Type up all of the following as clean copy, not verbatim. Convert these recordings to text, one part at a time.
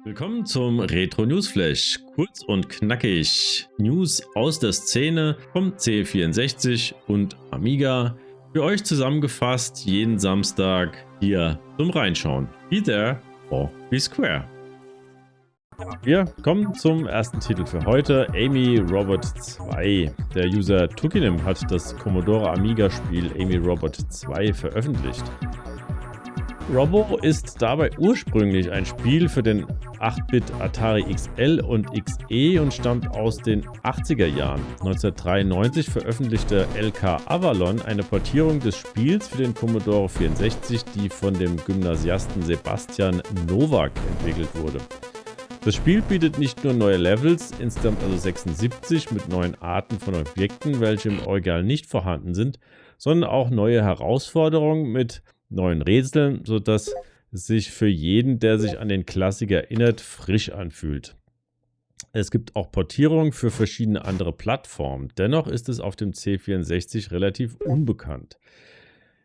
Willkommen zum Retro Newsflash. Kurz und knackig. News aus der Szene vom C64 und Amiga. Für euch zusammengefasst jeden Samstag hier zum Reinschauen. Be there or be square. Wir kommen zum ersten Titel für heute, Amy Robot 2. Der User Tukinem hat das Commodore Amiga Spiel Amy Robot 2 veröffentlicht. Robo ist dabei ursprünglich ein Spiel für den 8-Bit Atari XL und XE und stammt aus den 80er Jahren. 1993 veröffentlichte LK Avalon eine Portierung des Spiels für den Commodore 64, die von dem Gymnasiasten Sebastian Nowak entwickelt wurde. Das Spiel bietet nicht nur neue Levels, insgesamt also 76 mit neuen Arten von Objekten, welche im Original nicht vorhanden sind, sondern auch neue Herausforderungen mit neuen Rätseln, sodass es sich für jeden, der sich an den Klassiker erinnert, frisch anfühlt. Es gibt auch Portierungen für verschiedene andere Plattformen. Dennoch ist es auf dem C64 relativ unbekannt.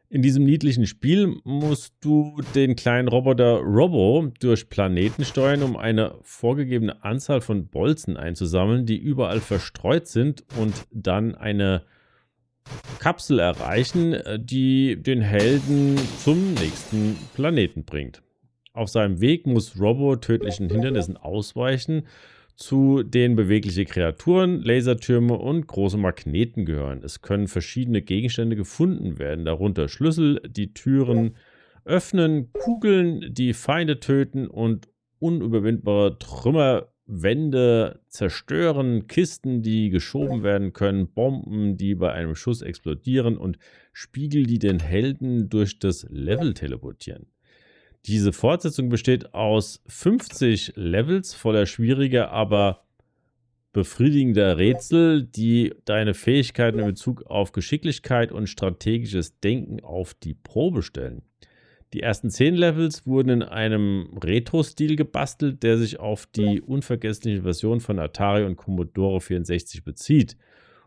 In diesem niedlichen Spiel musst du den kleinen Roboter Robo durch Planeten steuern, um eine vorgegebene Anzahl von Bolzen einzusammeln, die überall verstreut sind und dann eine Kapsel erreichen, die den Helden zum nächsten Planeten bringt. Auf seinem Weg muss Robo tödlichen Hindernissen ausweichen, zu denen bewegliche Kreaturen, Lasertürme und große Magneten gehören. Es können verschiedene Gegenstände gefunden werden, darunter Schlüssel, die Türen öffnen, Kugeln, die Feinde töten und unüberwindbare Trümmerwände zerstören, Kisten, die geschoben werden können, Bomben, die bei einem Schuss explodieren und Spiegel, die den Helden durch das Level teleportieren. Diese Fortsetzung besteht aus 50 Levels voller schwieriger, aber befriedigender Rätsel, die deine Fähigkeiten in Bezug auf Geschicklichkeit und strategisches Denken auf die Probe stellen. Die ersten 10 Levels wurden in einem Retro-Stil gebastelt, der sich auf die unvergessliche Version von Atari und Commodore 64 bezieht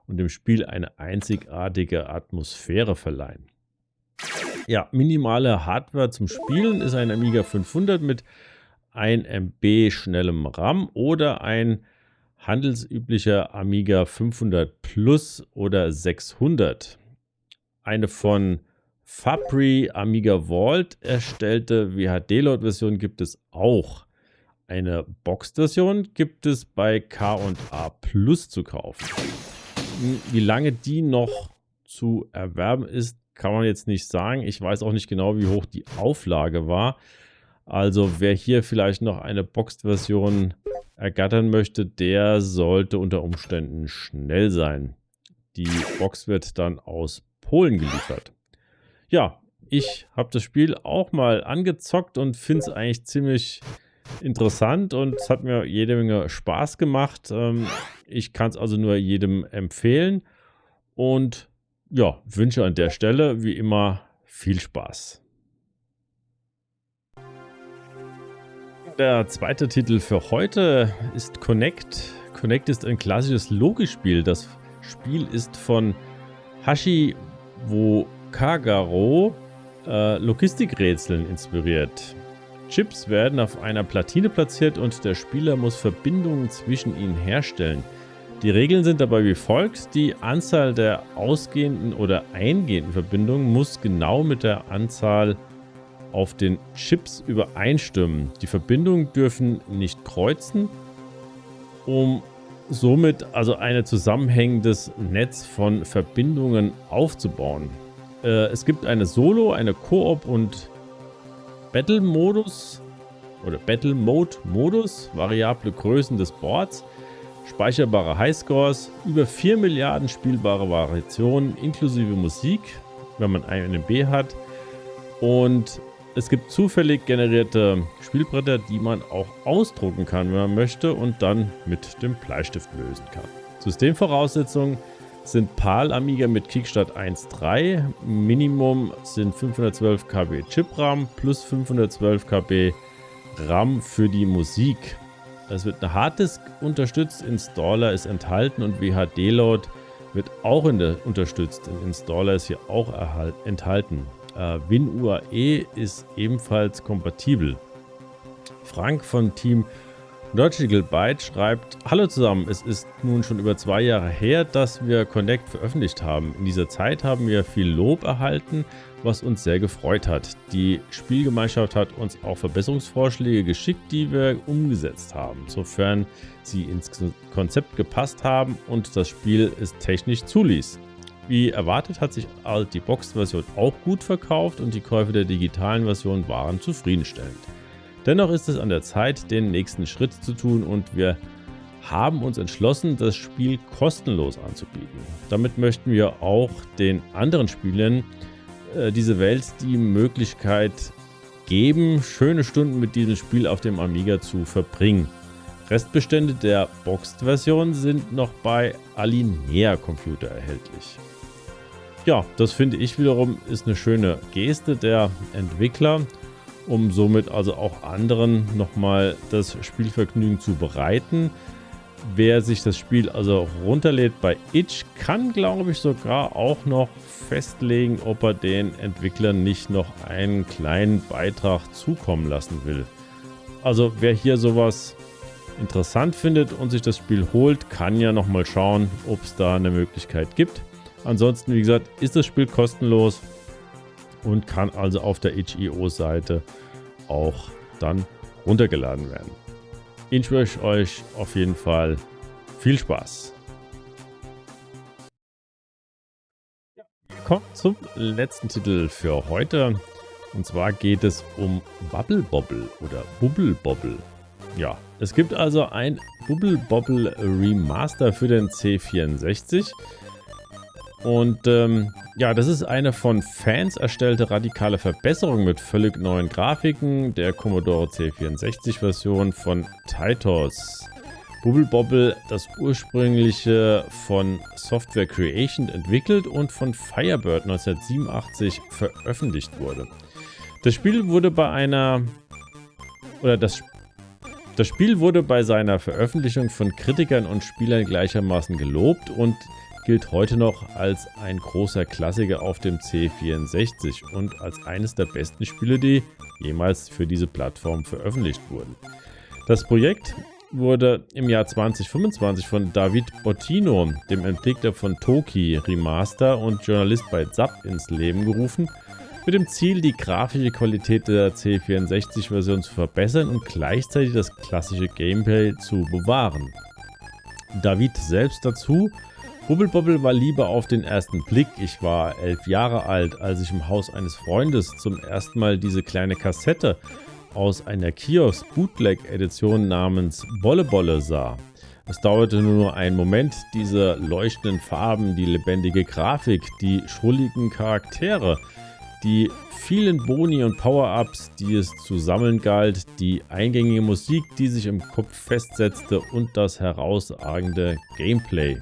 und dem Spiel eine einzigartige Atmosphäre verleihen. Ja, minimale Hardware zum Spielen ist ein Amiga 500 mit 1 MB schnellem RAM oder ein handelsüblicher Amiga 500 Plus oder 600. Eine von Fabry Amiga Vault erstellte WHD-Load-Version gibt es auch. Eine Boxed-Version gibt es bei K&A Plus zu kaufen. Wie lange die noch zu erwerben ist, kann man jetzt nicht sagen. Ich weiß auch nicht genau, wie hoch die Auflage war. Also wer hier vielleicht noch eine Boxed-Version ergattern möchte, der sollte unter Umständen schnell sein. Die Box wird dann aus Polen geliefert. Ja, ich habe das Spiel auch mal angezockt und finde es eigentlich ziemlich interessant und es hat mir jede Menge Spaß gemacht. Ich kann es also nur jedem empfehlen und ja, wünsche an der Stelle wie immer viel Spaß. Der zweite Titel für heute ist Connect. Connect ist ein klassisches Logikspiel. Das Spiel ist von Hashiwo Kagaro Logistikrätseln inspiriert. Chips werden auf einer Platine platziert und der Spieler muss Verbindungen zwischen ihnen herstellen. Die Regeln sind dabei wie folgt: Die Anzahl der ausgehenden oder eingehenden Verbindungen muss genau mit der Anzahl auf den Chips übereinstimmen. Die Verbindungen dürfen nicht kreuzen, um somit also ein zusammenhängendes Netz von Verbindungen aufzubauen. Es gibt eine Solo-, eine Koop- und Battle-Modus oder Battle-Mode-Modus, variable Größen des Boards, speicherbare Highscores, über 4 Milliarden spielbare Variationen inklusive Musik, wenn man eine MB hat, und es gibt zufällig generierte Spielbretter, die man auch ausdrucken kann, wenn man möchte, und dann mit dem Bleistift lösen kann. Systemvoraussetzungen sind PAL Amiga mit Kickstart 1.3, Minimum sind 512 KB Chip-RAM plus 512 KB RAM für die Musik. Es wird eine Harddisk unterstützt, Installer ist enthalten und WHD-Load wird auch unterstützt. Ein Installer ist hier auch enthalten. WinUAE ist ebenfalls kompatibel. Frank von Team Logical Byte schreibt: Hallo zusammen, es ist nun schon über 2 Jahre her, dass wir Connect veröffentlicht haben. In dieser Zeit haben wir viel Lob erhalten, was uns sehr gefreut hat. Die Spielgemeinschaft hat uns auch Verbesserungsvorschläge geschickt, die wir umgesetzt haben, sofern sie ins Konzept gepasst haben und das Spiel es technisch zuließ. Wie erwartet hat sich die Boxed-Version auch gut verkauft und die Käufe der digitalen Version waren zufriedenstellend. Dennoch ist es an der Zeit, den nächsten Schritt zu tun und wir haben uns entschlossen, das Spiel kostenlos anzubieten. Damit möchten wir auch den anderen Spielern diese Welt die Möglichkeit geben, schöne Stunden mit diesem Spiel auf dem Amiga zu verbringen. Restbestände der Boxed-Version sind noch bei Alinea Computer erhältlich. Ja, das finde ich wiederum ist eine schöne Geste der Entwickler, um somit also auch anderen nochmal das Spielvergnügen zu bereiten. Wer sich das Spiel also runterlädt bei itch, kann, glaube ich, sogar auch noch festlegen, ob er den Entwicklern nicht noch einen kleinen Beitrag zukommen lassen will. Also wer hier sowas interessant findet und sich das Spiel holt, kann ja nochmal schauen, ob es da eine Möglichkeit gibt. Ansonsten, wie gesagt, ist das Spiel kostenlos und kann also auf der itch.io-Seite auch dann runtergeladen werden. Ich wünsche euch auf jeden Fall viel Spaß. Wir kommen zum letzten Titel für heute. Und zwar geht es um Bubble Bobble oder Bubble Bobble. Ja, es gibt also ein Bubble Bobble Remaster für den C64. Und ja, das ist eine von Fans erstellte radikale Verbesserung mit völlig neuen Grafiken der Commodore C64 Version von Titos. Bubble Bobble, das ursprüngliche von Software Creation entwickelt und von Firebird 1987 veröffentlicht wurde. Das Spiel wurde das Spiel wurde bei seiner Veröffentlichung von Kritikern und Spielern gleichermaßen gelobt und gilt heute noch als ein großer Klassiker auf dem C64 und als eines der besten Spiele, die jemals für diese Plattform veröffentlicht wurden. Das Projekt wurde im Jahr 2025 von David Bottino, dem Entwickler von Toki Remaster und Journalist bei ZAP, ins Leben gerufen, mit dem Ziel, die grafische Qualität der C64-Version zu verbessern und gleichzeitig das klassische Gameplay zu bewahren. David selbst dazu: Bubble Bobble war Liebe auf den ersten Blick. Ich war 11 Jahre alt, als ich im Haus eines Freundes zum ersten Mal diese kleine Kassette aus einer Kiosk-Bootleg-Edition namens Bolle Bolle sah. Es dauerte nur einen Moment, diese leuchtenden Farben, die lebendige Grafik, die schrulligen Charaktere, die vielen Boni und Power-Ups, die es zu sammeln galt, die eingängige Musik, die sich im Kopf festsetzte und das herausragende Gameplay.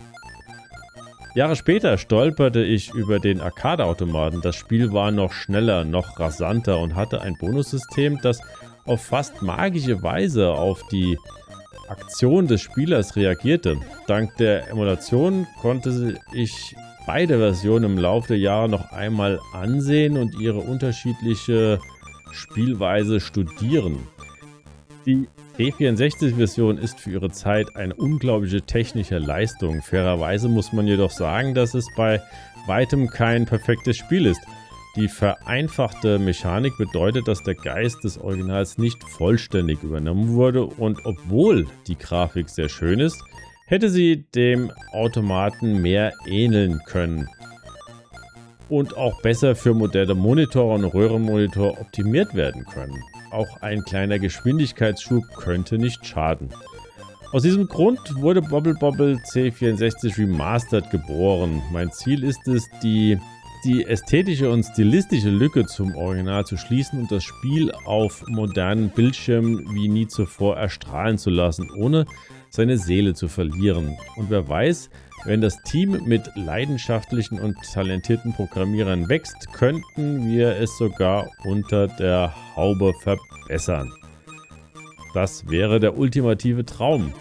Jahre später stolperte ich über den Arcade-Automaten. Das Spiel war noch schneller, noch rasanter und hatte ein Bonussystem, das auf fast magische Weise auf die Aktion des Spielers reagierte. Dank der Emulation konnte ich beide Versionen im Laufe der Jahre noch einmal ansehen und ihre unterschiedliche Spielweise studieren. Die C64-Version ist für ihre Zeit eine unglaubliche technische Leistung. Fairerweise muss man jedoch sagen, dass es bei weitem kein perfektes Spiel ist. Die vereinfachte Mechanik bedeutet, dass der Geist des Originals nicht vollständig übernommen wurde und obwohl die Grafik sehr schön ist, hätte sie dem Automaten mehr ähneln können und auch besser für moderne Monitore und Röhrenmonitor optimiert werden können. Auch ein kleiner Geschwindigkeitsschub könnte nicht schaden. Aus diesem Grund wurde Bubble Bobble C64 Remastered geboren. Mein Ziel ist es, die ästhetische und stilistische Lücke zum Original zu schließen und das Spiel auf modernen Bildschirmen wie nie zuvor erstrahlen zu lassen, ohne seine Seele zu verlieren. Und wer weiß, wenn das Team mit leidenschaftlichen und talentierten Programmierern wächst, könnten wir es sogar unter der Haube verbessern. Das wäre der ultimative Traum.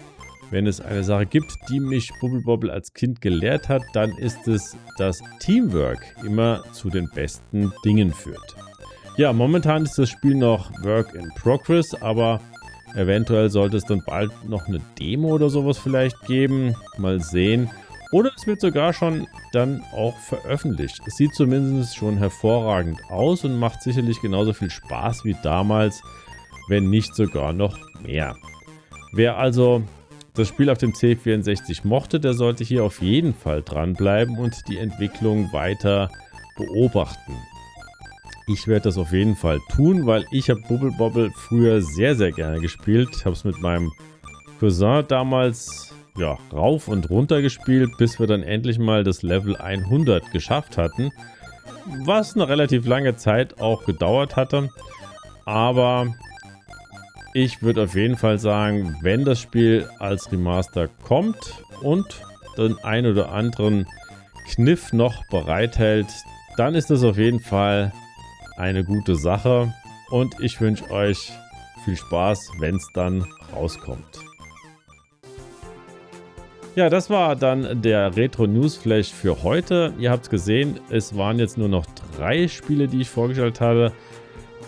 Wenn es eine Sache gibt, die mich Bubble Bobble als Kind gelehrt hat, dann ist es, dass Teamwork immer zu den besten Dingen führt. Ja, momentan ist das Spiel noch Work in Progress, aber Eventuell sollte es dann bald noch eine Demo oder sowas vielleicht geben. Mal sehen. Oder es wird sogar schon dann auch veröffentlicht. Es sieht zumindest schon hervorragend aus und macht sicherlich genauso viel Spaß wie damals, wenn nicht sogar noch mehr. Wer also das Spiel auf dem C64 mochte, der sollte hier auf jeden Fall dranbleiben und die Entwicklung weiter beobachten. Ich werde das auf jeden Fall tun, weil ich habe Bubble Bobble früher sehr, sehr gerne gespielt. Ich habe es mit meinem Cousin damals rauf und runter gespielt, bis wir dann endlich mal das Level 100 geschafft hatten. Was eine relativ lange Zeit auch gedauert hatte. Aber ich würde auf jeden Fall sagen, wenn das Spiel als Remaster kommt und den ein oder anderen Kniff noch bereithält, dann ist das auf jeden Fall eine gute Sache. Und ich wünsche euch viel Spaß, wenn es dann rauskommt. Ja, das war dann der Retro Newsflash für heute. Ihr habt es gesehen, es waren jetzt nur noch 3 Spiele, die ich vorgestellt habe.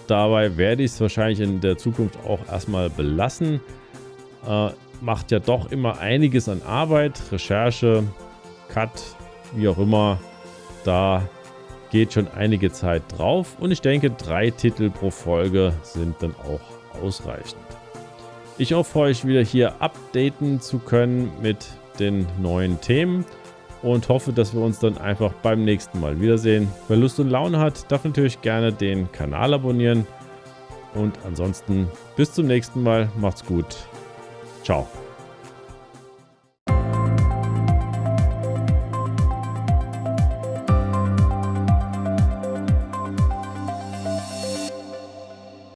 Dabei werde ich es wahrscheinlich in der Zukunft auch erstmal belassen. Macht ja doch immer einiges an Arbeit, Recherche, Cut, wie auch immer. Da geht schon einige Zeit drauf und ich denke, 3 Titel pro Folge sind dann auch ausreichend. Ich hoffe, euch wieder hier updaten zu können mit den neuen Themen und hoffe, dass wir uns dann einfach beim nächsten Mal wiedersehen. Wer Lust und Laune hat, darf natürlich gerne den Kanal abonnieren und ansonsten bis zum nächsten Mal. Macht's gut. Ciao.